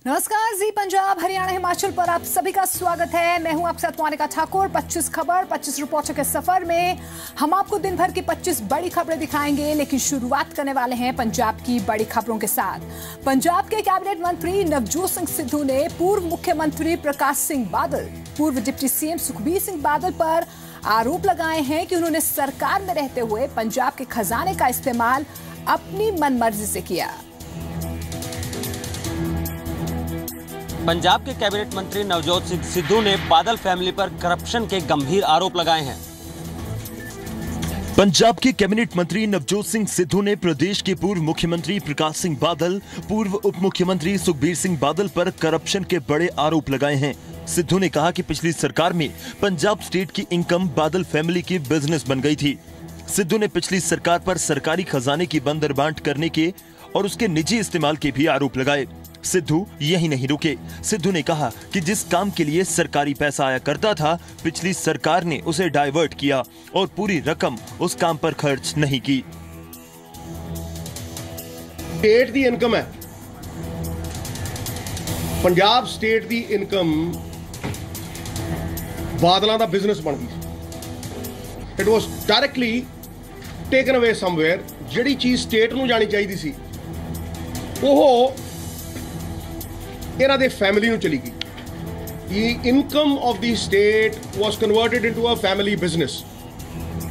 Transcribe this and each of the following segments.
नमस्कार, जी पंजाब हरियाणा हिमाचल पर आप सभी का स्वागत है। मैं हूं आपके साथ मोनिका ठाकुर। 25 खबर 25 रिपोर्टर के सफर में हम आपको दिन भर की 25 बड़ी खबरें दिखाएंगे, लेकिन शुरुआत करने वाले हैं पंजाब की बड़ी खबरों के साथ। पंजाब के कैबिनेट मंत्री नवजोत सिंह सिद्धू ने पूर्व मुख्यमंत्री प्रकाश सिंह बादल, पूर्व डिप्टी सीएम सुखबीर सिंह बादल पर आरोप लगाए हैं कि उन्होंने सरकार में रहते हुए पंजाब के खजाने का इस्तेमाल अपनी मनमर्जी से किया। पंजाब के कैबिनेट मंत्री नवजोत सिंह सिद्धू ने बादल फैमिली पर करप्शन के गंभीर आरोप लगाए हैं। पंजाब के कैबिनेट मंत्री नवजोत सिंह सिद्धू ने प्रदेश के पूर्व मुख्यमंत्री प्रकाश सिंह बादल, पूर्व उप मुख्यमंत्री सुखबीर सिंह बादल पर करप्शन के बड़े आरोप लगाए हैं। सिद्धू ने कहा कि पिछली सरकार में पंजाब स्टेट की इनकम बादल फैमिली की बिजनेस बन गई थी। सिद्धू ने पिछली सरकार पर सरकारी खजाने की बंदरबांट करने के और उसके निजी इस्तेमाल के भी आरोप लगाए। सिद्धू यही नहीं रुके। सिद्धू ने कहा कि जिस काम के लिए सरकारी पैसा आया करता था, पिछली सरकार ने उसे डाइवर्ट किया और पूरी रकम उस काम पर खर्च नहीं की। स्टेट दी इनकम है, पंजाब स्टेट दी इनकम बादलों का बिजनेस बन गई। It was directly taken away somewhere. जिहड़ी चीज स्टेट नूं जानी चाहिए सी, वो इन्हां दे फैमिली नूं चली गई। The income of the state was converted into a family business.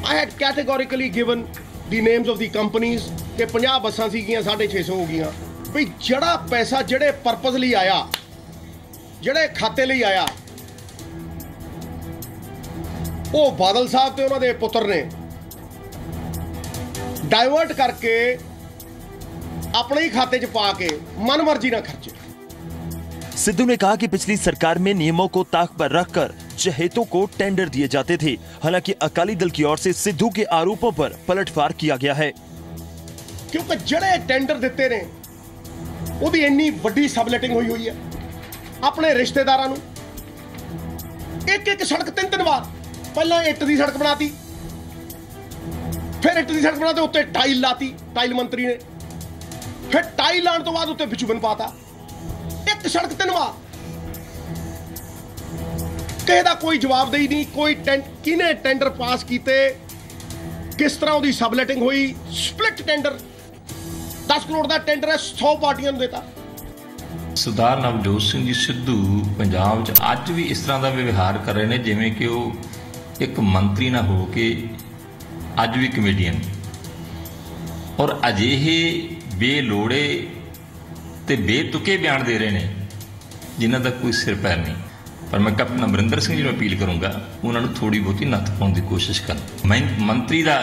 I had categorically given the names of the companies कि 50 बसां सीगियां 650 हो गईयां। भी जड़ा पैसा जड़े पर्पज लिए आया, जड़े खाते लिए आया, वो बादल साहब ते उन्हां दे पुत्र ने डाइवर्ट करके अपने ही खाते च पा के मनमर्जी ना खर्चे। सिद्धू ने कहा कि पिछली सरकार में नियमों को ताक पर रखकर चहेतों को टेंडर दिए जाते थे। हालांकि अकाली दल की ओर से सिद्धू के आरोपों पर पलटवार किया गया है। क्योंकि जड़े टेंडर दिते ने उहदी इन्नी वड्डी सबलेटिंग हुई है। अपने रिश्तेदारां नूं एक सड़क 3 बार, पहला इट दी सड़क बनाती, फिर इट दी सड़क बनाते उत्ते टाइल लाती टाइल मंत्री ने, फिर टाइल लाने तो बाद उत्ते बिचूबन पाता। एक सड़क 3 बार, किसी का कोई जवाबदेही नहीं। कोई किने टेंडर पास किए, किस तरह उसकी सबलेटिंग हुई। स्प्लिट टेंडर, 10 करोड़ का टेंडर है, 100 पार्टियां देता। सरदार नवजोत सिंह जी सिद्धू पंजाब च अज भी इस तरह का व्यवहार कर रहे हैं जिवें कि वो एक मंत्री ना हो के अज भी कमेडियन, और अजिहे बेलोड़े ते बेतुके बयान दे रहे हैं जिन्हों का कोई सिर पैर नहीं। पर मैं कैप्टन अमरिंदर सिंह जी को अपील करूँगा, उन्होंने थोड़ी बहुती नत्थ पाने की कोशिश कर। मंत्री का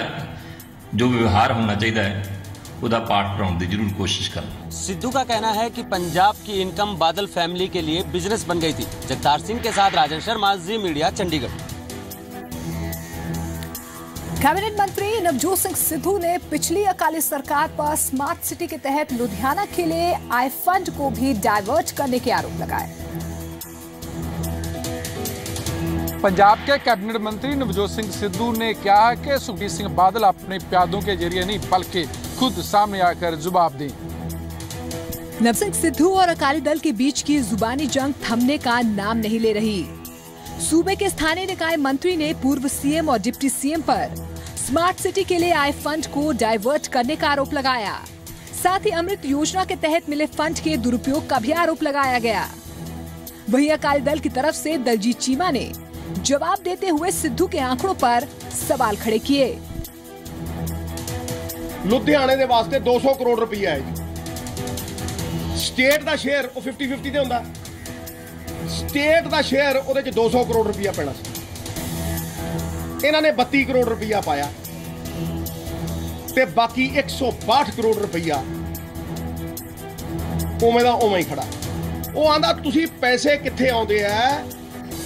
जो व्यवहार होना चाहिए है उसका पाठ पढ़ाने की जरूर कोशिश कर। सिद्धू का कहना है कि पंजाब की इनकम बादल फैमिली के लिए बिजनेस बन गई थी। जगतार सिंह के साथ राजन शर्मा, जी मीडिया, चंडीगढ़। कैबिनेट मंत्री नवजोत सिंह सिद्धू ने पिछली अकाली सरकार पर स्मार्ट सिटी के तहत लुधियाना के लिए आय फंड को भी डाइवर्ट करने के आरोप लगाए। पंजाब के कैबिनेट मंत्री नवजोत सिंह सिद्धू ने कहा कि सुखबीर सिंह बादल अपने प्यादों के जरिए नहीं बल्कि खुद सामने आकर जवाब दें। नव सिंह सिद्धू और अकाली दल के बीच की जुबानी जंग थमने का नाम नहीं ले रही। सूबे के स्थानीय निकाय मंत्री ने पूर्व सीएम और डिप्टी सीएम पर स्मार्ट सिटी के लिए आय फंड को डाइवर्ट करने का आरोप लगाया। साथ ही अमृत योजना के तहत मिले फंड के दुरुपयोग का भी आरोप लगाया गया। वहीं अकाली दल की तरफ से दलजीत चीमा ने जवाब देते हुए सिद्धू के आंकड़ों पर सवाल खड़े किए। लुधियाने दे वास्ते 200 करोड़ रुपया है जी। स्टेट का शेयर 50-50 होता है। स्टेट का शेयर उहदे च 200 करोड़ रुपया पैना सी। इन्होंने 32 करोड़ रुपया पाया ते बाकी 162 करोड़ रुपया उवें दा उवें ही खड़ा। वो आंदा तुसी पैसे कित्थे आउंदे है,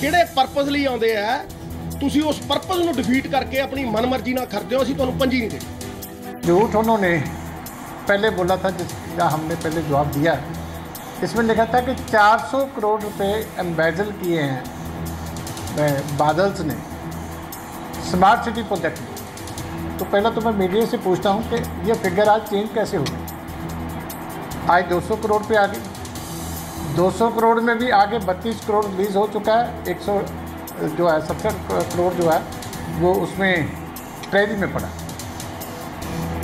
किहड़े पर्पज लई आउंदे है, तुसी उस पर्पज नूं डिफीट करके अपनी मनमर्जी नाल खर्चदे हो, असीं तुहानूं पंजी नहीं देनी। झूठ उन्होंने पहले बोला था, जिसका हमने पहले जवाब दिया। इसमें लिखा था कि 400 करोड़ रुपए एम्बेजल किए हैं बादल्स ने स्मार्ट सिटी प्रोजेक्ट में। तो पहला तो मैं मीडिया से पूछता हूं कि ये फिगर आज चेंज कैसे हो गई। आज 200 करोड़ पे आ गई। 200 करोड़ में भी आगे 32 करोड़ रिलीज़ हो चुका है। 100 जो है 70 करोड़ जो है वो उसमें ट्रेजरी में पड़ा।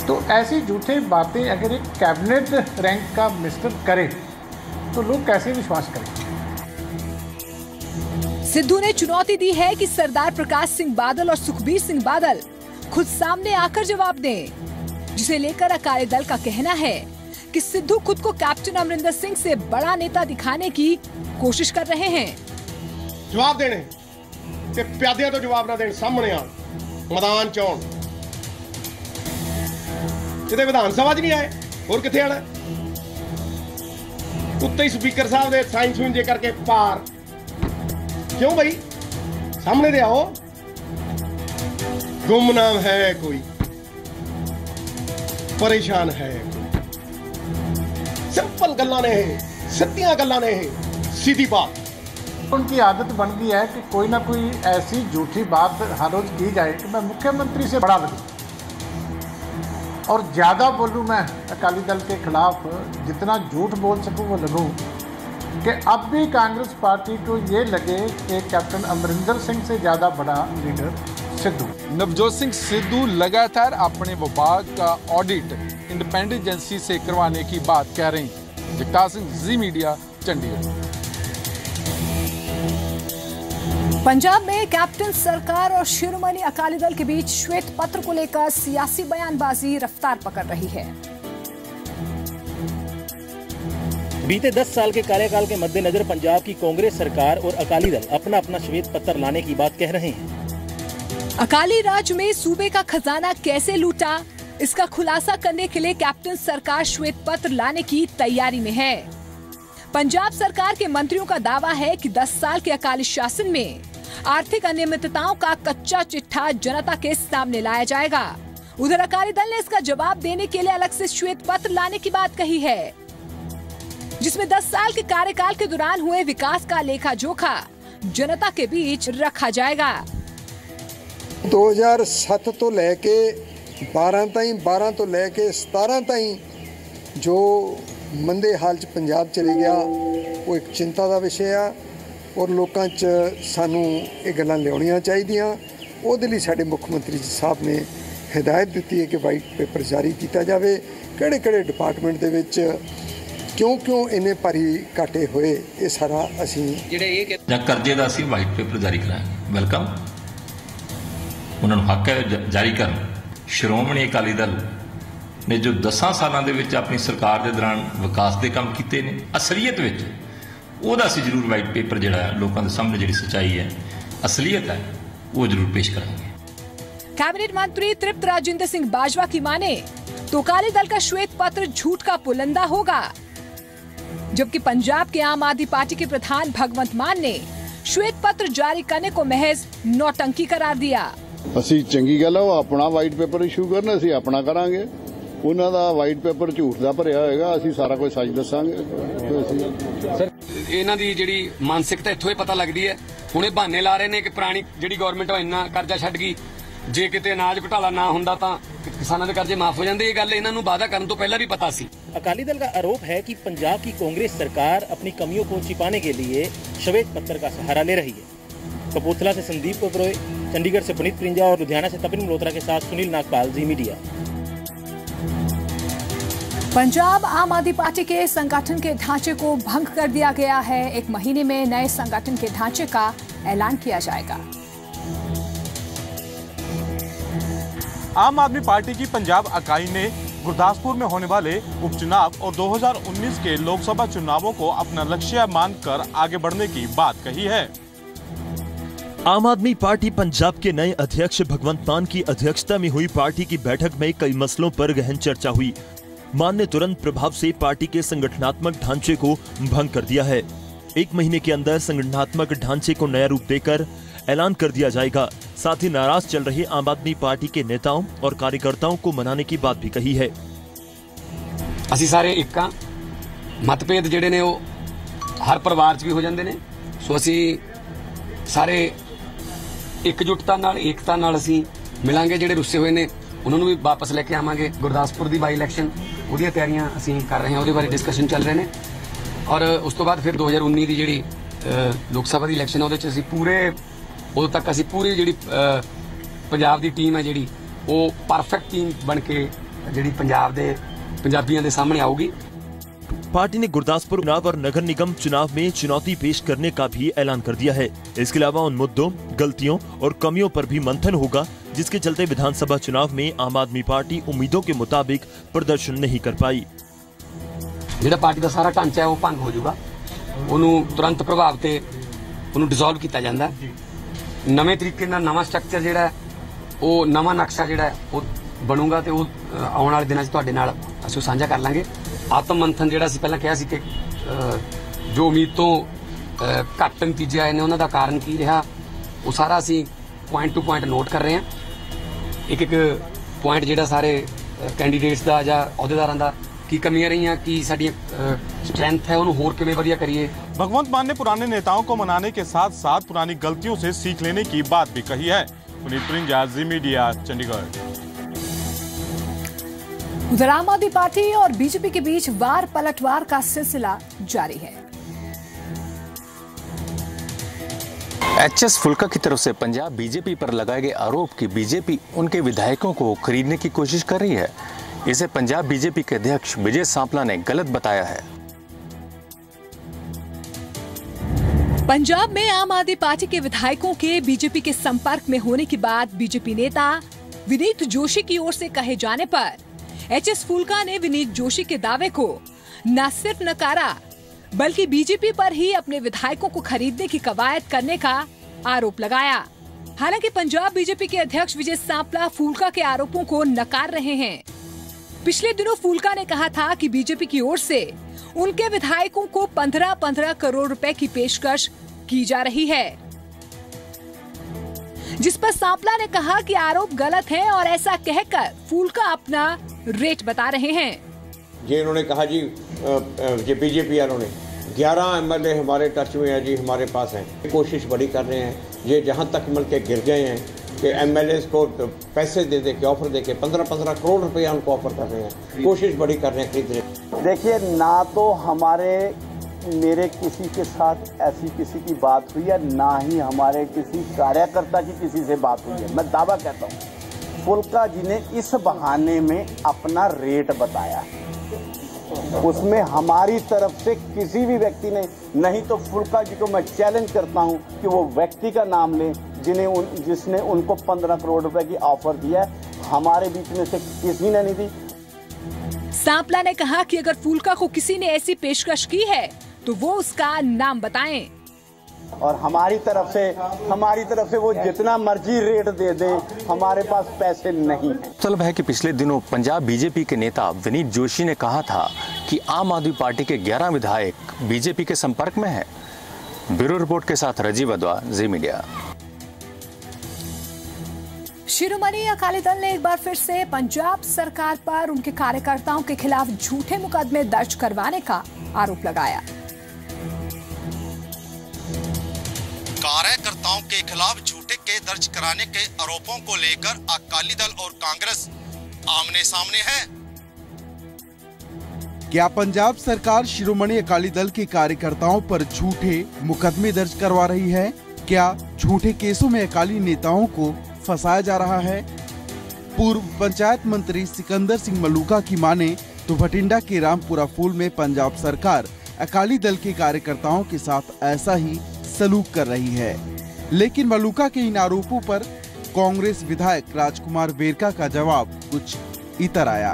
तो ऐसी झूठी बातें अगर एक कैबिनेट रैंक का मिनिस्टर करे तो लोग कैसे विश्वास करेंगे। सिद्धू ने चुनौती दी है कि सरदार प्रकाश सिंह बादल और सुखबीर सिंह बादल खुद सामने आकर जवाब दें, जिसे लेकर अकाली दल का कहना है कि सिद्धू खुद को कैप्टन अमरिंदर सिंह से बड़ा नेता दिखाने की कोशिश कर रहे हैं। जवाब देने ते प्यादियां तो जवाब ना देने, सामने आ मैदान च आउण। किते विधान सभा च नहीं आए, होर किथे आना? उत्ते ही स्पीकर साहब दे साइन सूइन जे करके पार। क्यों भाई, सामने दे आओ। गुमनाम है कोई, परेशान है कोई। सिंपल गल्लां ने, सीधियां गल्लां ने, सीधी बात। उनकी आदत बन गई है कि कोई ना कोई ऐसी झूठी बात हर रोज की जाए कि मैं मुख्यमंत्री से बड़ा लगूं और ज़्यादा बोलूं, मैं अकाली दल के खिलाफ जितना झूठ बोल सकूं वो लगूं कि अब भी कांग्रेस पार्टी को ये लगे कि कैप्टन अमरिंदर सिंह से ज़्यादा बड़ा लीडर सिद्धू। नवजोत सिंह सिद्धू लगातार अपने विभाग का ऑडिट इंडिपेंडेंट एजेंसी से करवाने की बात कह रहे हैं। जगतार सिंह, जी मीडिया, चंडीगढ़। पंजाब में कैप्टन सरकार और शिरोमणि अकाली दल के बीच श्वेत पत्र को लेकर सियासी बयानबाजी रफ्तार पकड़ रही है। बीते 10 साल के कार्यकाल के मद्देनजर पंजाब की कांग्रेस सरकार और अकाली दल अपना अपना श्वेत पत्र लाने की बात कह रहे हैं। अकाली राज में सूबे का खजाना कैसे लूटा, इसका खुलासा करने के लिए कैप्टन सरकार श्वेत पत्र लाने की तैयारी में है। पंजाब सरकार के मंत्रियों का दावा है कि 10 साल के अकाली शासन में आर्थिक अनियमितताओं का कच्चा चिट्ठा जनता के सामने लाया जाएगा। उधर अकाली दल ने इसका जवाब देने के लिए अलग से श्वेत पत्र लाने की बात कही है, जिसमें 10 साल के कार्यकाल के दौरान हुए विकास का लेखा जोखा जनता के बीच रखा जाएगा। 2007 तो लेके 12 ताईं, 12 तो लेके 17 ताईं जो मंदे हाल च पंजाब चले गया, वो एक चिंता का विषय आ और लोगों च सानू ये गल्लां लियाउणियां चाहिदियां। उहदे लई साडे मुख मंत्री साहब ने हिदायत दी है कि वाइट पेपर जारी किया जाए, किहड़े-किहड़े डिपार्टमेंट दे विच क्यों इन्ने भारी घाटे होए, ये सारा असीं जां करजे दा असीं वाइट पेपर जारी करांगे। वेलकम, उन्होंने हक है जारी करन। श्रोमणी अकाली दल ने जो 10 सालों के अपनी सरकार के दौरान विकास के काम किए ने, असलीयत विच ਉਹਦਾ ਅਸੀਂ जरूर वाइट पेपर ਜਿਹੜਾ ਲੋਕਾਂ ਦੇ ਸਾਹਮਣੇ ਜਿਹੜੀ सच्चाई है, असलियत है, वो जरूर पेश कराएंगे। कैबिनेट मंत्री तृप्त राजेंद्र सिंह बाजवा की माने तो अकाली दल का श्वेत पत्र झूठ का पुलंदा होगा, जबकि पंजाब के आम आदमी पार्टी के प्रधान भगवंत मान ने श्वेत पत्र जारी करने को महज नौटंकी करार दिया। ਅਸੀਂ ਚੰਗੀ ਗੱਲ ਆ, ਉਹ ਆਪਣਾ ਵਾਈਟ ਪੇਪਰ ਇਸ਼ੂ ਕਰਨ, ਅਸੀਂ ਆਪਣਾ ਕਰਾਂਗੇ। ਉਹਨਾਂ ਦਾ ਵਾਈਟ ਪੇਪਰ ਝੂਠ ਦਾ ਭਰਿਆ ਹੋਏਗਾ, ਅਸੀਂ ਸਾਰਾ ਕੁਝ ਸੱਚ ਦੱਸਾਂਗੇ। ਸਰ, ਇਹਨਾਂ ਦੀ ਜਿਹੜੀ ਮਾਨਸਿਕਤਾ ਇੱਥੋਂ ਹੀ ਪਤਾ ਲੱਗਦੀ ਹੈ। ਹੁਣ ਇਹ ਬਹਾਨੇ ਲਾ ਰਹੇ ਨੇ ਕਿ ਪੁਰਾਣੀ ਜਿਹੜੀ ਗਵਰਨਮੈਂਟ ਉਹ ਇੰਨਾ ਕਰਜ਼ਾ ਛੱਡ ਗਈ, ਜੇ ਕਿਤੇ ਅਨਾਜ ਘੁਟਾਲਾ ਨਾ ਹੁੰਦਾ ਤਾਂ किसानों के कर्जे माफ हो जाते। ये गल इन्हां नूं वादा करन तो पहला भी पता सी। अकाली दल का आरोप है कि पंजाब की कांग्रेस सरकार अपनी कमियों को छिपाने के लिए श्वेत पत्र का सहारा ले रही है। कपूरथला से संदीप ओबरॉय, चंडीगढ़ से पुनीत प्रिंजा और लुधियाना से तपिन मल्होत्रा के साथ सुनील नागपाल, जी मीडिया। पंजाब आम आदमी पार्टी के संगठन के ढांचे को भंग कर दिया गया है। 1 महीने में नए संगठन के ढांचे का ऐलान किया जाएगा। आम आदमी पार्टी की पंजाब इकाई ने गुरदासपुर में होने वाले उपचुनाव और 2019 के लोकसभा चुनावों को अपना लक्ष्य मानकर आगे बढ़ने की बात कही है। आम आदमी पार्टी पंजाब के नए अध्यक्ष भगवंत मान की अध्यक्षता में हुई पार्टी की बैठक में कई मसलों पर गहन चर्चा हुई। मान ने तुरंत प्रभाव से पार्टी के संगठनात्मक ढांचे को भंग कर दिया है। 1 महीने के अंदर संगठनात्मक ढांचे को नया रूप देकर ऐलान कर दिया जाएगा। साथ ही नाराज चल रहे आम आदमी पार्टी के नेताओं और कार्यकर्ताओं को मनाने की बात भी कही है। ਅਸੀਂ ਸਾਰੇ ਇੱਕ ਆ, मतभेद ਜਿਹੜੇ ਨੇ ਉਹ ਹਰ ਪਰਿਵਾਰ 'ਚ ਵੀ ਹੋ ਜਾਂਦੇ ਨੇ। ਸੋ ਅਸੀਂ ਸਾਰੇ ਇਕਜੁੱਟਤਾ ਨਾਲ, ਏਕਤਾ ਨਾਲ ਅਸੀਂ ਮਿਲਾਂਗੇ। ਜਿਹੜੇ ਰੁੱਸੇ ਹੋਏ ਨੇ ਉਹਨਾਂ ਨੂੰ ਵੀ ਵਾਪਸ ਲੈ ਕੇ ਆਵਾਂਗੇ। ਗੁਰਦਾਸਪੁਰ ਦੀ ਬਾਈ ਇਲੈਕਸ਼ਨ ਉਹਦੀਆਂ ਤਿਆਰੀਆਂ ਅਸੀਂ ਕਰ ਰਹੇ ਹਾਂ, ਉਹਦੇ ਬਾਰੇ ਡਿਸਕਸ਼ਨ ਚੱਲ ਰਹੇ ਨੇ। ਔਰ ਉਸ ਤੋਂ ਬਾਅਦ ਫਿਰ 2019 ਦੀ ਜਿਹੜੀ ਲੋਕ ਸਭਾ ਦੀ ਇਲੈਕਸ਼ਨ ਉਹਦੇ 'ਚ ਅਸੀਂ ਉਦੋਂ ਤੱਕ ਅਸੀਂ ਪੂਰੀ ਜਿਹੜੀ ਪੰਜਾਬ ਦੀ ਟੀਮ ਹੈ ਜਿਹੜੀ ਉਹ ਪਰਫੈਕਟ ਟੀਮ बन के ਜਿਹੜੀ पंजाबियों के सामने आऊगी। पार्टी ने गुरदासपुर चुनाव और नगर निगम चुनाव में चुनौती पेश करने का भी ऐलान कर दिया है। इसके अलावा उन मुद्दों, गलतियों और कमियों पर भी मंथन होगा जिसके चलते विधानसभा चुनाव में आम आदमी पार्टी उम्मीदों के मुताबिक प्रदर्शन नहीं कर पाई। ਜਿਹੜਾ ਪਾਰਟੀ ਦਾ ਸਾਰਾ ਢਾਂਚਾ ਹੈ ਉਹ ਭੰਗ ਹੋ ਜਾਊਗਾ, ਉਹਨੂੰ ਤੁਰੰਤ ਪ੍ਰਭਾਵ ਤੇ ਉਹਨੂੰ ਡਿਸੋਲਵ ਕੀਤਾ ਜਾਂਦਾ ਹੈ। ਨਵੇਂ ਤਰੀਕੇ ਨਾਲ ਨਵਾਂ ਸਟਰਕਚਰ ਜਿਹੜਾ ਹੈ ਉਹ ਨਵਾਂ ਨਕਸ਼ਾ ਜਿਹੜਾ ਹੈ ਉਹ ਬਣੂਗਾ ਤੇ ਉਹ ਆਉਣ ਵਾਲੇ ਦਿਨਾਂ 'ਚ ਤੁਹਾਡੇ ਨਾਲ ਅਸੀਂ ਸਾਂਝਾ ਕਰ ਲਾਂਗੇ। ਆਤਮ ਮੰਥਨ ਜਿਹੜਾ ਅਸੀਂ ਪਹਿਲਾਂ ਕਿਹਾ ਸੀ ਕਿ ਜੋ ਉਮੀਦ ਤੋਂ ਘੱਟ ਨਤੀਜੇ ਆਏ ਨੇ ਉਹਨਾਂ ਦਾ ਕਾਰਨ ਕੀ ਰਿਹਾ, ਉਹ ਸਾਰਾ ਅਸੀਂ ਪੁਆਇੰਟ ਟੂ ਪੁਆਇੰਟ ਨੋਟ ਕਰ ਰਹੇ ਹਾਂ। ਇੱਕ ਪੁਆਇੰਟ ਜਿਹੜਾ ਸਾਰੇ ਕੈਂਡੀਡੇਟਸ ਦਾ ਜਾਂ ਅਹੁਦੇਦਾਰਾਂ ਦਾ की कमियां रही, की साड़ी स्ट्रेंथ है, उन्हें होर किवें वधिया करिए। भगवंत मान ने पुराने नेताओं को मनाने के साथ साथ पुरानी गलतियों से सीख लेने की बात भी कही है। पुनीत प्रिंजा, जी मीडिया, चंडीगढ़। उधर आम आदमी पार्टी और बीजेपी के बीच वार पलटवार का सिलसिला जारी है। एचएस फुल्का की तरफ से पंजाब बीजेपी पर लगाए गए आरोप कि बीजेपी उनके विधायकों को खरीदने की कोशिश कर रही है, इसे पंजाब बीजेपी के अध्यक्ष विजय सांपला ने गलत बताया है। पंजाब में आम आदमी पार्टी के विधायकों के बीजेपी के संपर्क में होने के बाद बीजेपी नेता विनीत जोशी की ओर से कहे जाने पर एचएस फुल्का ने विनीत जोशी के दावे को न सिर्फ नकारा बल्कि बीजेपी पर ही अपने विधायकों को खरीदने की कवायद करने का आरोप लगाया। हालांकि पंजाब बीजेपी के अध्यक्ष विजय सांपला फुल्का के आरोपों को नकार रहे हैं। पिछले दिनों फुल्का ने कहा था कि बीजेपी की ओर से उनके विधायकों को 15-15 करोड़ रुपए की पेशकश की जा रही है, जिस पर सांपला ने कहा कि आरोप गलत है और ऐसा कहकर फुल्का अपना रेट बता रहे हैं। जी इन्होंने कहा जी बीजेपी वालों ने 11 एमएलए हमारे टच में है जी, हमारे पास हैं, कोशिश बड़ी कर रहे हैं, ये जहां तक मिल के गिर गए हैं कि एमएलए को पैसे दे के ऑफर दे के 15-15 करोड़ रुपया उनको ऑफर कर रहे हैं, कोशिश बड़ी कर रहे हैं खरीदने। देखिए ना तो मेरे किसी के साथ ऐसी किसी की बात हुई है, ना ही हमारे किसी कार्यकर्ता की किसी से बात हुई है। मैं दावा कहता हूँ फुल्का जी ने इस बहाने में अपना रेट बताया, उसमें हमारी तरफ से किसी भी व्यक्ति ने नहीं। तो फुल्का जी को मैं चैलेंज करता हूं कि वो व्यक्ति का नाम लें जिसने उनको 15 करोड़ रुपए की ऑफर दिया है, हमारे बीच में से किसी ने नहीं दी। सांपला ने कहा कि अगर फुल्का को किसी ने ऐसी पेशकश की है तो वो उसका नाम बताएं। और हमारी तरफ से वो जितना मर्जी रेट दे दे, हमारे पास पैसे नहीं। तलब है कि पिछले दिनों पंजाब बीजेपी के नेता विनीत जोशी ने कहा था कि आम आदमी पार्टी के 11 विधायक बीजेपी के संपर्क में हैं। ब्यूरो रिपोर्ट के साथ राजीव अद्वा, जी मीडिया। शिरोमणि अकाली दल ने एक बार फिर से पंजाब सरकार पर उनके कार्यकर्ताओं के खिलाफ झूठे मुकदमे दर्ज करवाने का आरोप लगाया। कार्यकर्ताओं के खिलाफ झूठे केस दर्ज कराने के आरोपों को लेकर अकाली दल और कांग्रेस आमने सामने है। क्या पंजाब सरकार शिरोमणि अकाली दल के कार्यकर्ताओं पर झूठे मुकदमे दर्ज करवा रही है? क्या झूठे केसों में अकाली नेताओं को फंसाया जा रहा है? पूर्व पंचायत मंत्री सिकंदर सिंह मलूका की माने तो भटिंडा के रामपुरा फूल में पंजाब सरकार अकाली दल के कार्यकर्ताओं के साथ ऐसा ही सलूक कर रही है। लेकिन मलूका के इन आरोपों पर कांग्रेस विधायक राजकुमार वेरका का जवाब कुछ इतर आया।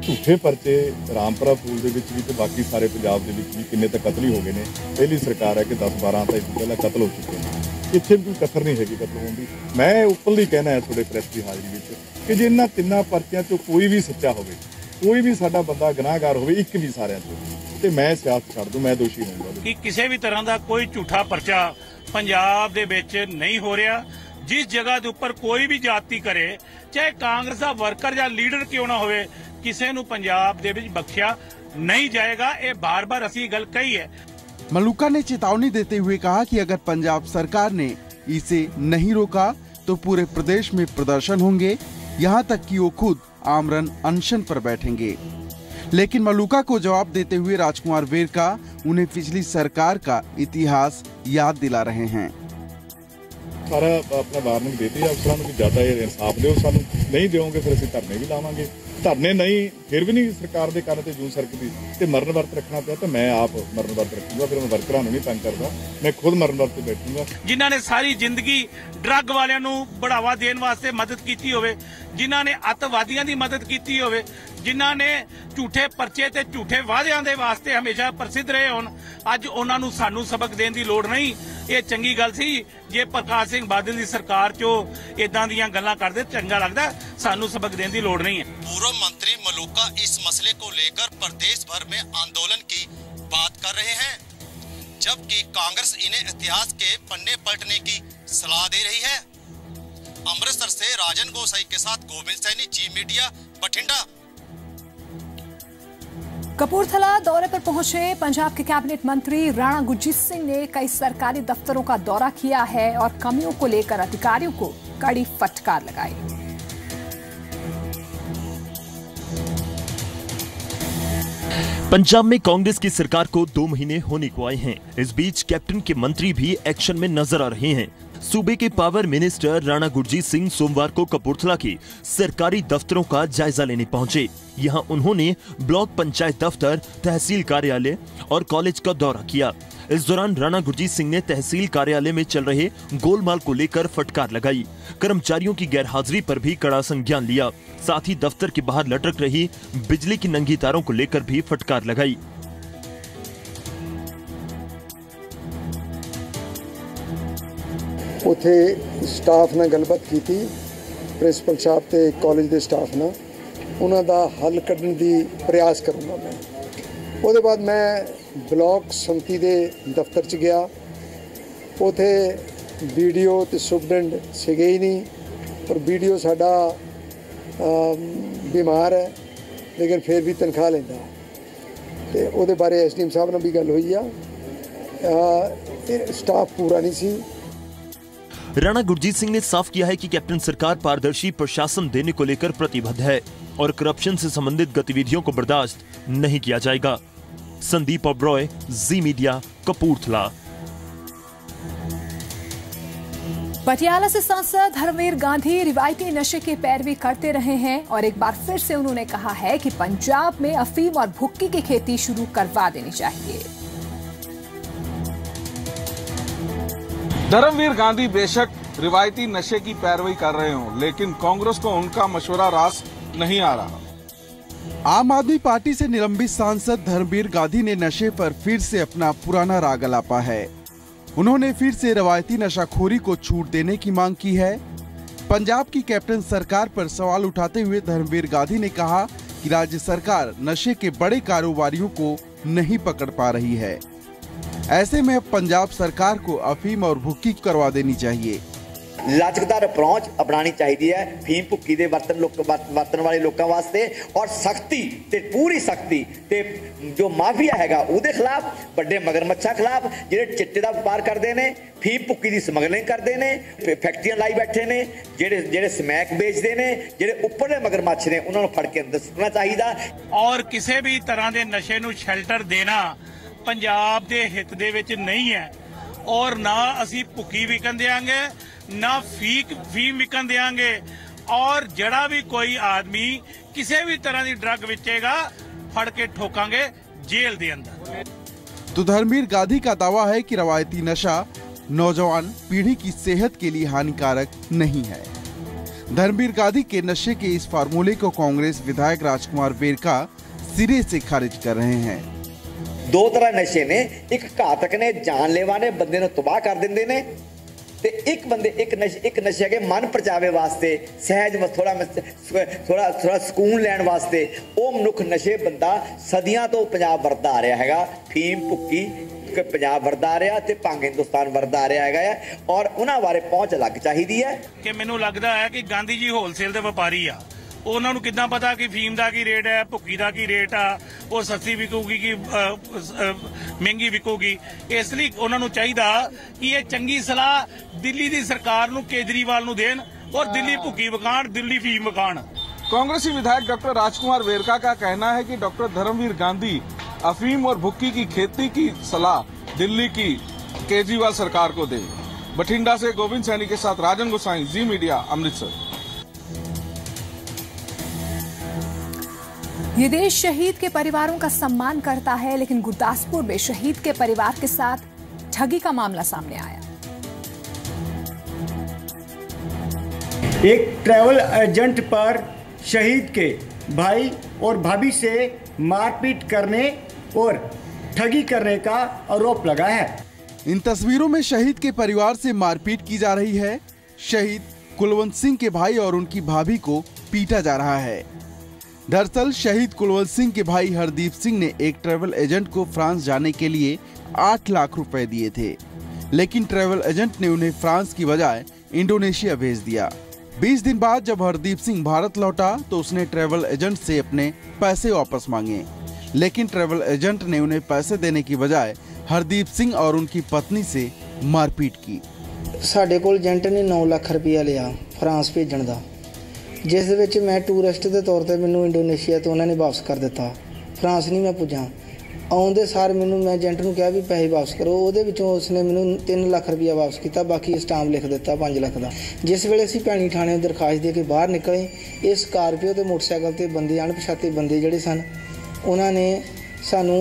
झूठे परचे रामपुरा फूल ਦੇ ਵਿੱਚ ਵੀ ਤੇ ਬਾਕੀ ਸਾਰੇ ਪੰਜਾਬ ਦੇ ਵਿੱਚ ਵੀ ਕਿੰਨੇ ਤਾਂ ਕਤਲ ਹੀ ਹੋ ਗਏ ਨੇ। ਪਹਿਲੀ ਸਰਕਾਰ ਹੈ ਕਿ 10-12 ਤਾਂ ਇਸ ਤੋਂ ਪਹਿਲਾਂ ਕਤਲ ਹੋ ਚੁੱਕੇ ਨੇ। ਇੱਥੇ ਵੀ ਕੋਈ ਕਸਰ ਨਹੀਂ ਹੈਗੀ ਕਤਲ ਹੋਣ ਦੀ। ਮੈਂ ਉੱਪਰਲੀ ਕਹਿਣਾ ਹੈ ਤੁਹਾਡੇ ਪ੍ਰੈਸ ਦੀ ਹਾਜ਼ਰੀ ਵਿੱਚ ਕਿ ਜੇ ਇਹਨਾਂ ਤਿੰਨਾਂ ਪਰਚਿਆਂ ਚੋਂ ਕੋਈ ਵੀ ਸੱਚਾ ਹੋਵੇ, ਕੋਈ ਵੀ ਸਾਡਾ ਬੰਦਾ ਗੁਨਾਹਗਾਰ ਹੋਵੇ, ਇੱਕ ਵੀ ਸਾਰਿਆਂ ਚੋਂ, ਤੇ ਮੈਂ ਸਿਆਸਤ ਛੱਡ ਦੂੰ, ਮੈਂ ਦੋਸ਼ੀ ਹੋਊਂਗਾ। ਕਿ ਕਿਸੇ ਵੀ ਤਰ੍ਹਾਂ ਦਾ ਕੋਈ ਝੂਠਾ ਪਰਚਾ ਪੰਜਾਬ ਦੇ ਵਿੱਚ ਨਹੀਂ ਹੋ ਰਿਹਾ। ਜਿਸ ਜਗ੍ਹਾ ਦੇ ਉੱਪਰ ਕੋਈ ਵੀ ਜਾਤੀ ਕਰੇ, ਚਾਹੇ ਕਾਂਗਰਸ ਦਾ ਵਰਕਰ ਜਾਂ ਲੀਡਰ ਕਿਉਂ ਨਾ ਹੋਵੇ, ਕਿਸੇ ਨੂੰ ਪੰਜਾਬ ਦੇ ਵਿੱਚ ਬਖਸ਼ਿਆ नहीं जाएगा। ये बार बार असी गल कही है। मलूका ने चेतावनी देते हुए कहा कि अगर पंजाब सरकार ने इसे नहीं रोका तो पूरे प्रदेश में प्रदर्शन होंगे, यहाँ तक कि वो खुद आमरण अनशन पर बैठेंगे। लेकिन मलूका को जवाब देते हुए राजकुमार वेरका उन्हें पिछली सरकार का इतिहास याद दिला रहे हैं। सारा अपना वार्निंग देते हैं अफसरां को ज्यादा इंसाफ दो, सानू नहीं दोगे फिर असं धरने भी लावांगे। धरने नहीं फिर भी नहीं सरकार के कहने जून सरकती ते मरण वर्त रखना पिया तो मैं आप मरण वर्त रखूंगा, फिर मैं वर्करां नहीं तंग करता, मैं खुद मरण वर्त बैठूंगा। जिन्हां ने सारी जिंदगी ड्रग वालियां नूं बढ़ावा देने वास्ते मदद की होवे, जिन्हां ने अतवादियां दी मदद की होवे, जिन्हां ने झूठे परचे ते झूठे वादियां दे वास्ते हमेशा प्रसिद्ध रहे होन, अज उन्हां नूं सानू सबक देने की लोड़ नहीं। ये चंगी गल सी जे प्रकाश सिंह बादल की सरकार चो इदां दीयां गल्लां करदे, चंगा लगदा, सानू सबक देने की लोड़ नहीं है। पूर्व मंत्री मलूका इस मसले को लेकर प्रदेश भर में आंदोलन की बात कर रहे हैं, जबकि कांग्रेस इन्हें इतिहास के पन्ने पलटने की सलाह दे रही है। अमृतसर से राजन गोसाई के साथ गोविंद सैनी, जी मीडिया, बठिंडा। कपूरथला दौरे पर पहुंचे पंजाब के कैबिनेट मंत्री राणा गुरजीत सिंह ने कई सरकारी दफ्तरों का दौरा किया है और कमियों को लेकर अधिकारियों को कड़ी फटकार लगाई। पंजाब में कांग्रेस की सरकार को 2 महीने होने को आए हैं। इस बीच कैप्टन के मंत्री भी एक्शन में नजर आ रहे हैं। सूबे के पावर मिनिस्टर राणा गुरजीत सिंह सोमवार को कपूरथला के सरकारी दफ्तरों का जायजा लेने पहुंचे। यहां उन्होंने ब्लॉक पंचायत दफ्तर, तहसील कार्यालय और कॉलेज का दौरा किया। इस दौरान राणा गुरजीत सिंह ने तहसील कार्यालय में चल रहे गोलमाल को लेकर फटकार लगाई। कर्मचारियों की गैरहाजिरी पर भी कड़ा संज्ञान लिया। साथ ही दफ्तर के बाहर लटक रही बिजली की नंगी तारों को लेकर भी फटकार लगाई। ਉੱਥੇ ਸਟਾਫ ਨਾਲ ਗੱਲਬਾਤ ਕੀਤੀ, ਪ੍ਰਿੰਸੀਪਲ ਸਾਹਿਬ ਤੇ ਕਾਲਜ ਦੇ ਸਟਾਫ ਨਾਲ, ਉਹਨਾਂ ਦਾ ਹੱਲ ਕੱਢਣ ਦੀ ਪ੍ਰयास ਕਰੂੰਗਾ ਮੈਂ। ਉਹਦੇ ਬਾਅਦ ਮੈਂ ਬਲਾਕ ਸੰਮਤੀ ਦੇ ਦਫ਼ਤਰ 'ਚ ਗਿਆ, ਉੱਥੇ ਵੀਡੀਓ ਤੇ ਸੁਪਰਡੈਂਟ ਸੀਗੇ ਹੀ ਨਹੀਂ, ਔਰ ਵੀਡੀਓ ਸਾਡਾ ਬਿਮਾਰ ਹੈ ਲੇਕਿਨ ਫਿਰ ਵੀ ਤਨਖਾਹ ਲੈਂਦਾ, ਤੇ ਉਹਦੇ ਬਾਰੇ ਐਸਡੀਐਮ ਸਾਹਿਬ ਨਾਲ ਵੀ ਗੱਲ ਹੋਈ ਆ, ਸਟਾਫ ਪੂਰਾ नहीं सी। राणा गुरजीत सिंह ने साफ किया है कि कैप्टन सरकार पारदर्शी प्रशासन देने को लेकर प्रतिबद्ध है और करप्शन से संबंधित गतिविधियों को बर्दाश्त नहीं किया जाएगा। संदीप ओबरॉय, जी मीडिया, कपूरथला। पटियाला से सांसद धर्मवीर गांधी रिवायती नशे की पैरवी करते रहे हैं और एक बार फिर से उन्होंने कहा है कि पंजाब में अफीम और भुक्की की खेती शुरू करवा देनी चाहिए। धर्मवीर गांधी बेशक रिवायती नशे की पैरवी कर रहे हों, लेकिन कांग्रेस को उनका मशवरा रास नहीं आ रहा। आम आदमी पार्टी से निलंबित सांसद धर्मवीर गांधी ने नशे पर फिर से अपना पुराना राग अलापा है। उन्होंने फिर से रवायती नशाखोरी को छूट देने की मांग की है। पंजाब की कैप्टन सरकार पर सवाल उठाते हुए धर्मवीर गांधी ने कहा कि राज्य सरकार नशे के बड़े कारोबारियों को नहीं पकड़ पा रही है। ऐसे में पंजाब सरकार को अफीम और भुक्की करवा देनी चाहिए। लचकदार अप्रोच अपनानी चाहिए है फीम भुक्की दे वरतन वाले लोगों वास्ते, और सख्ती ते पूरी सख्ती ते जो माफिया हैगा उहदे खिलाफ, बड़े मगरमच्छां खिलाफ जिहड़े चिट्टे दा व्यापार करते हैं, फीम भुक्की दी समगलिंग करते हैं, फैक्ट्रियां लाई बैठे ने, जिहड़े स्मैक बेचते हैं, जिहड़े उपरले मगरमच्छ ने उन्होंने फड़ के अंदर सुट्टना चाहिए। और किसी भी तरह के नशे नूं शैल्टर देना पंजाब दे हित दे विच नहीं है, और ना असी भुक्की विकन देंगे ना फीम विकन देंगे, और जड़ा भी कोई आदमी किसी भी तरह की ड्रग बेचेगा फड़ के ठोकांगे जेल दे अंदर। तो धर्मवीर गांधी का दावा है कि रवायती नशा नौजवान पीढ़ी की सेहत के लिए हानिकारक नहीं है। धर्मवीर गांधी के नशे के इस फार्मूले को कांग्रेस विधायक राजकुमार वेरका सिरे से खारिज कर रहे हैं। दो तरह नशे ने, एक घातक ने, जानलेवा ने, बंदे नूं तबाह कर दिंदे ने, ते एक नशे के मन परचावे वास्ते, सहज थोड़ा सुकून लैण वास्ते वो मनुख नशे बंदा सदियां तो पंजाब वरदा आ रहा हैगा। फीम भुक्की पंजाब वरदा आ रहा ते भंग हिंदुस्तान वरदा आ रहा है, और उन्हां बारे पहुंच अलग चाहिए है। कि मैनूं लगदा है कि गांधी जी होलसेल दे व्यापारी आ, ਉਹਨਾਂ ਨੂੰ ਕਿੱਦਾਂ ਪਤਾ ਕਿ ਫੀਮ ਦਾ ਕੀ ਰੇਟ ਹੈ, ਭੁੱਕੀ ਦਾ ਕੀ ਰੇਟ ਆ, ਉਹ ਸਸਤੀ ਵਿਕੂਗੀ ਕਿ ਮਹਿੰਗੀ ਵਿਕੂਗੀ। ਇਸ ਲਈ ਉਹਨਾਂ ਨੂੰ ਚਾਹੀਦਾ ਕਿ ਇਹ ਚੰਗੀ ਸਲਾਹ ਦਿੱਲੀ ਦੀ ਸਰਕਾਰ ਨੂੰ, ਕੇਜਰੀਵਾਲ ਨੂੰ ਦੇਣ, ਔਰ ਦਿੱਲੀ ਭੁੱਕੀ ਵਿਕਾਣ, ਦਿੱਲੀ ਫੀਮ ਵਿਕਾਣ। कांग्रेसी विधायक डॉक्टर राजकुमार वेरका का कहना है कि डॉक्टर धर्मवीर गांधी अफीम और भुक्की की खेती की सलाह दिल्ली की केजरीवाल सरकार को दे। बठिंडा से गोविंद सैनी के साथ राजन गोसाई, जी मीडिया, अमृतसर। ये देश शहीद के परिवारों का सम्मान करता है, लेकिन गुरदासपुर में शहीद के परिवार के साथ ठगी का मामला सामने आया। एक ट्रैवल एजेंट पर शहीद के भाई और भाभी से मारपीट करने और ठगी करने का आरोप लगा है। इन तस्वीरों में शहीद के परिवार से मारपीट की जा रही है। शहीद कुलवंत सिंह के भाई और उनकी भाभी को पीटा जा रहा है। दरअसल शहीद कुलवंत सिंह के भाई हरदीप सिंह ने एक ट्रैवल एजेंट को फ्रांस जाने के लिए 8 लाख रुपए दिए थे, लेकिन ट्रैवल एजेंट ने उन्हें फ्रांस की बजाय इंडोनेशिया भेज दिया। 20 दिन बाद जब हरदीप सिंह भारत लौटा तो उसने ट्रैवल एजेंट से अपने पैसे वापस मांगे, लेकिन ट्रैवल एजेंट ने उन्हें पैसे देने की बजाय हरदीप सिंह और उनकी पत्नी से मारपीट की। ਸਾਡੇ ਕੋਲ ਏਜੰਟ ਨੇ 9 ਲੱਖ ਰੁਪਇਆ ਲਿਆ ਫਰਾਂਸ ਭੇਜਣ ਦਾ, ਜਿਸ ਦੇ ਵਿੱਚ ਮੈਂ ਟੂਰਿਸਟ ਦੇ ਤੌਰ ਤੇ ਮੈਨੂੰ ਇੰਡੋਨੇਸ਼ੀਆ ਤੋਂ ਉਹਨਾਂ ਨੇ ਵਾਪਸ ਕਰ ਦਿੱਤਾ। ਫਰਾਂਸ ਨਹੀਂ ਮੈਂ ਪੁੱਜਾ। ਆਉਂਦੇ ਸਾਰ ਮੈਨੂੰ ਮੈਂ ਏਜੰਟ ਨੂੰ ਕਿਹਾ ਵੀ ਪੈਸੇ ਵਾਪਸ ਕਰੋ, ਉਹਦੇ ਵਿੱਚੋਂ ਉਸਨੇ ਮੈਨੂੰ 3 ਲੱਖ ਰੁਪਇਆ ਵਾਪਸ ਕੀਤਾ, ਬਾਕੀ ਸਟਾਂਪ ਲਿਖ ਦਿੱਤਾ 5 ਲੱਖ ਦਾ। ਜਿਸ ਵੇਲੇ ਅਸੀਂ ਭੈਣੀ ਥਾਣੇ ਦਰਖਾਸਤ ਦੇ ਕੇ ਬਾਹਰ ਨਿਕਲੇ, ਇਹ ਸਕਾਰਪੀਓ ਤੇ ਮੋਟਰਸਾਈਕਲ ਤੇ ਬੰਦੇ ਅਣਪਛਾਤੇ ਬੰਦੇ ਜਿਹੜੇ ਸਨ, ਉਹਨਾਂ ਨੇ ਸਾਨੂੰ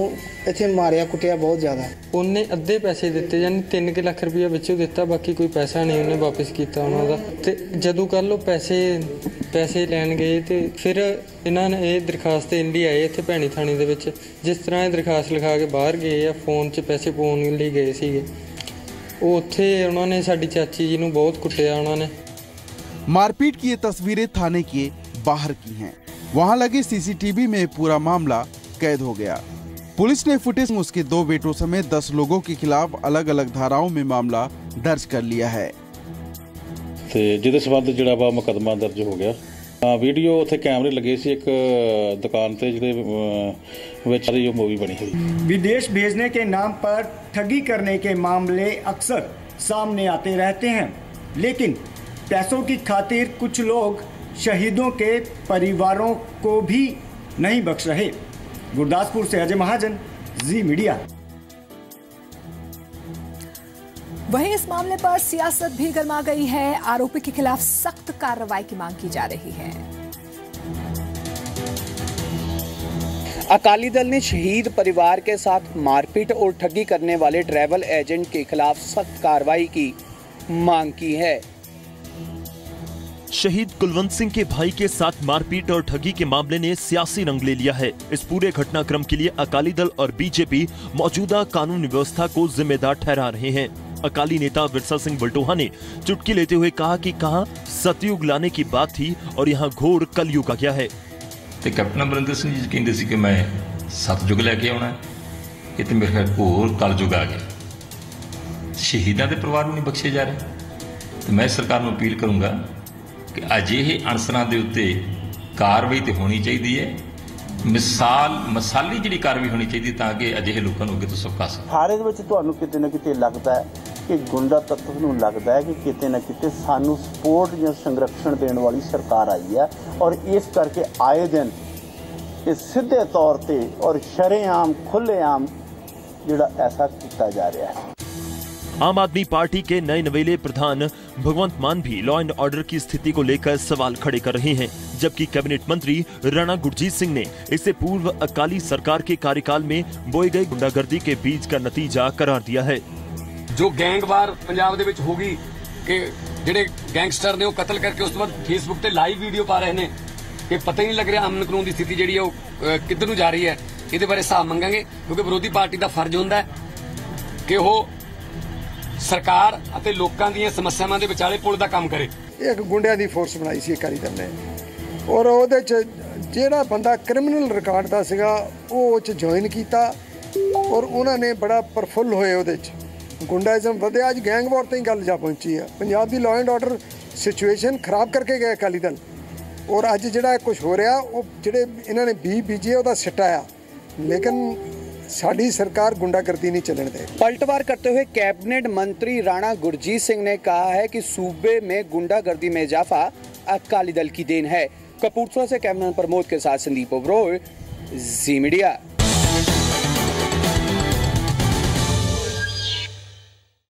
ਇੱਥੇ ਮਾਰਿਆ ਕੁੱਟਿਆ ਬਹੁਤ ਜ਼ਿਆਦਾ। ਉਹਨੇ ਅੱਧੇ ਪੈਸੇ ਦਿੱਤੇ, ਯਾਨੀ 3 ਲੱਖ ਰੁਪਇਆ ਵਿੱਚੋਂ ਦਿੱਤਾ, ਬਾਕੀ ਕੋਈ ਪੈਸਾ ਨਹੀਂ ਉਹਨੇ ਵਾਪਸ ਕੀਤਾ ਉਹਨਾਂ ਦਾ। ਤੇ ਜਦੋਂ ਕੱਲ ਉਹ ਪੈਸੇ ਲੈਣ ਗਏ ਤੇ ਫਿਰ ਇਹਨਾਂ ਨੇ ਇਹ ਦਰਖਾਸਤ ਦੇਣ ਲਈ ਆਏ ਇੱਥੇ ਭੈਣੀ ਥਾਣੇ ਦੇ ਵਿੱਚ। ਜਿਸ ਤਰ੍ਹਾਂ ਇਹ ਦਰਖਾਸਤ ਲਿਖਾ ਕੇ ਬਾਹਰ ਗਏ ਆ, ਫੋਨ 'ਚ ਪੈਸੇ ਪਾਉਣ ਲਈ ਗਏ ਸੀਗੇ, ਉਹ ਉੱਥੇ ਉਹਨਾਂ ਨੇ ਸਾਡੀ ਚਾਚੀ ਜੀ ਨੂੰ ਬਹੁਤ ਕੁੱਟਿਆ ਉਹਨਾਂ ਨੇ। मारपीट की ये तस्वीरें थाने के बाहर की हैं। वहां लगे सीसीटीवी में पूरा मामला कैद हो गया। पुलिस ने फुटेज में उसके 2 बेटों समेत 10 लोगों के खिलाफ अलग अलग धाराओं में मामला दर्ज कर लिया है। ਤੇ ਜਿਹਦੇ ਸਬੰਧ ਜਿਹੜਾ ਵਾ ਮੁਕੱਦਮਾ ਦਰਜ ਹੋ ਗਿਆ। ਵੀਡੀਓ ਉੱਥੇ ਕੈਮਰੇ ਲੱਗੇ ਸੀ ਇੱਕ ਦੁਕਾਨ ਤੇ ਜਿਹਦੇ ਵਿੱਚ ਉਹ ਮੂਵੀ ਬਣੀ ਹੋਈ। विदेश भेजने के नाम पर ठगी करने के मामले अक्सर सामने आते रहते हैं, लेकिन पैसों की खातिर कुछ लोग शहीदों के परिवारों को भी नहीं बख्श रहे। गुरदासपुर से अजय महाजन, जी मीडिया। वहीं इस मामले पर सियासत भी गर्मा गई है। आरोपी के खिलाफ सख्त कार्रवाई की मांग की जा रही है। अकाली दल ने शहीद परिवार के साथ मारपीट और ठगी करने वाले ट्रैवल एजेंट के खिलाफ सख्त कार्रवाई की मांग की है। शहीद कुलवंत सिंह के भाई के साथ मारपीट और ठगी के मामले ने सियासी रंग ले लिया है। इस पूरे घटनाक्रम के लिए अकाली दल और बीजेपी मौजूदा कानून व्यवस्था को जिम्मेदार ठहरा रहे हैं। अकाली नेता विरसा सिंह बलटोहा ने चुटकी लेते हुए कहा कि कहां सतयुग लाने की बात थी और यहां घोर कलयुग आ गया है। ਤੇ ਕੈਪਟਨ ਅਮਰਿੰਦਰ ਸਿੰਘ ਜੀ ਕਹਿੰਦੇ ਸੀ ਕਿ ਮੈਂ ਸਤਜੁਗ ਲੈ ਕੇ ਆਉਣਾ, ਇਹ ਤੇ ਮੇਰੇ ਖਿਆਲ ਘੋਰ ਕਲਯੁਗ ਆ ਗਿਆ। ਸ਼ਹੀਦਾਂ ਦੇ ਪਰਿਵਾਰ ਨੂੰ ਨਹੀਂ ਬਖਸ਼ੇ ਜਾ ਰਹੇ। ਤੇ ਮੈਂ ਸਰਕਾਰ ਨੂੰ ਅਪੀਲ ਕਰੂੰਗਾ ਕਿ ਅਜਿਹੇ ਅਨਸਰਾਂ ਦੇ ਉੱਤੇ ਕਾਰਵਾਈ ਤੇ ਹੋਣੀ ਚਾਹੀਦੀ ਹੈ। ਮਿਸਾਲੀ ਜਿਹੜੀ ਕਾਰਵਾਈ ਹੋਣੀ ਚਾਹੀਦੀ ਤਾਂ ਕਿ ਅਜਿਹੇ ਲੋਕਾਂ ਨੂੰ ਅੱਗੇ ਤੋਂ ਸੌਖਾ ਸਕੇ। ਸਾਰੇ ਦੇ ਵਿੱਚ ਤੁਹਾਨੂੰ ਕਿਤੇ ਨਾ ਕਿਤੇ ਲੱਗਦਾ ਹੈ ਕਿ ਗੁੰਡਾ ਤੱਤਵ ਨੂੰ ਲੱਗਦਾ ਹੈ ਕਿ ਕਿਤੇ ਨਾ ਕਿਤੇ ਸਾਨੂੰ ਸਪੋਰਟ ਜਾਂ ਸੰਰਕਸ਼ਣ ਦੇਣ ਵਾਲੀ ਸਰਕਾਰ ਆਈ ਹੈ, ਔਰ ਇਸ ਕਰਕੇ ਆਏ ਦਿਨ ਇਹ ਸਿੱਧੇ ਤੌਰ ਤੇ ਔਰ ਸ਼ਰੇਆਮ ਖੁੱਲ੍ਹੇਆਮ ਜਿਹੜਾ ऐसा किया जा रहा है। आम आदमी पार्टी के नए नवेले प्रधान भगवंत मान भी लॉ एंड ऑर्डर की स्थिति को लेकर सवाल खड़े कर रहे हैं, जबकि कैबिनेट मंत्री राणा गुरजीत सिंह ने इसे पूर्व अकाली सरकार के कार्यकाल में बोए गए गुंडागर्दी के बीच का नतीजा करार दिया है। जो गैंगवार पंजाब दे विच होगी कि ਜਿਹੜੇ ਗੈਂਗਸਟਰ ਨੇ ਉਹ ਕਤਲ ਕਰਕੇ ਉਸ ਤੋਂ ਬਾਅਦ ਫੇਸਬੁੱਕ ਤੇ ਲਾਈਵ ਵੀਡੀਓ ਪਾ ਰਹੇ ਨੇ ਕਿ ਪਤਾ ਹੀ ਨਹੀਂ ਲੱਗ ਰਿਹਾ ਅਮਨ ਕਾਨੂੰਨ ਦੀ ਸਥਿਤੀ ਜਿਹੜੀ ਹੈ ਉਹ ਕਿੱਧਰ ਨੂੰ ਜਾ ਰਹੀ ਹੈ। ਇਹਦੇ ਬਾਰੇ ਹਿਸਾਬ ਮੰਗਾਂਗੇ, ਕਿਉਂਕਿ ਵਿਰੋਧੀ ਪਾਰਟੀ ਦਾ ਫਰਜ਼ ਹੁੰਦਾ ਹੈ ਕਿ ਉਹ ਸਰਕਾਰ ਅਤੇ ਲੋਕਾਂ ਦੀਆਂ ਸਮੱਸਿਆਵਾਂ ਦੇ ਵਿਚਾਲੇ ਪੁਲ ਦਾ ਕੰਮ ਕਰੇ। ਇੱਕ ਗੁੰਡਿਆਂ ਦੀ ਫੋਰਸ ਬਣਾਈ ਸੀ ਅਕਾਲੀ ਦਲ ਨੇ, ਔਰ ਉਹਦੇ ਚ ਜਿਹੜਾ ਬੰਦਾ ਕ੍ਰਿਮੀਨਲ ਰਿਕਾਰਡ ਦਾ ਸੀਗਾ ਉਹ ਚ ਜੁਆਇਨ ਕੀਤਾ, ਔਰ ਉਹਨਾਂ ਨੇ ਬੜਾ ਪਰਫੁੱਲ ਹੋਏ ਉਹਦੇ ਚ ਗੁੰਡਾਇਜ਼ਮ ਵਧਿਆ। ਅੱਜ ਗੈਂਗ ਵਾਰ ਤੇ ਹੀ ਗੱਲ ਜਾ ਪਹੁੰਚੀ ਹੈ। ਪੰਜਾਬ ਦੀ ਲਾਅ ਐਂਡ ਆਰਡਰ ਸਿਚੁਏਸ਼ਨ ਖਰਾਬ ਕਰਕੇ ਗਏ ਅਕਾਲੀ ਦਲ, ਔਰ ਅੱਜ ਜਿਹੜਾ ਕੁਝ ਹੋ ਰਿਹਾ ਉਹ ਜਿਹੜੇ ਇਹਨਾਂ ਨੇ ਬੀਜੇ ਉਹਦਾ ਸਿੱਟਾ ਆ, ਲੇਕਿਨ साड़ी सरकार गुंडागर्दी नहीं चलने दे। पलटवार करते हुए कैबिनेट मंत्री राणा गुरजीत सिंह ने कहा है कि सूबे में गुंडागर्दी में इजाफा अकाली दल की देन है। कपूरथला से कैमरामैन प्रमोद के साथ संदीप ओबरॉय, जी मीडिया।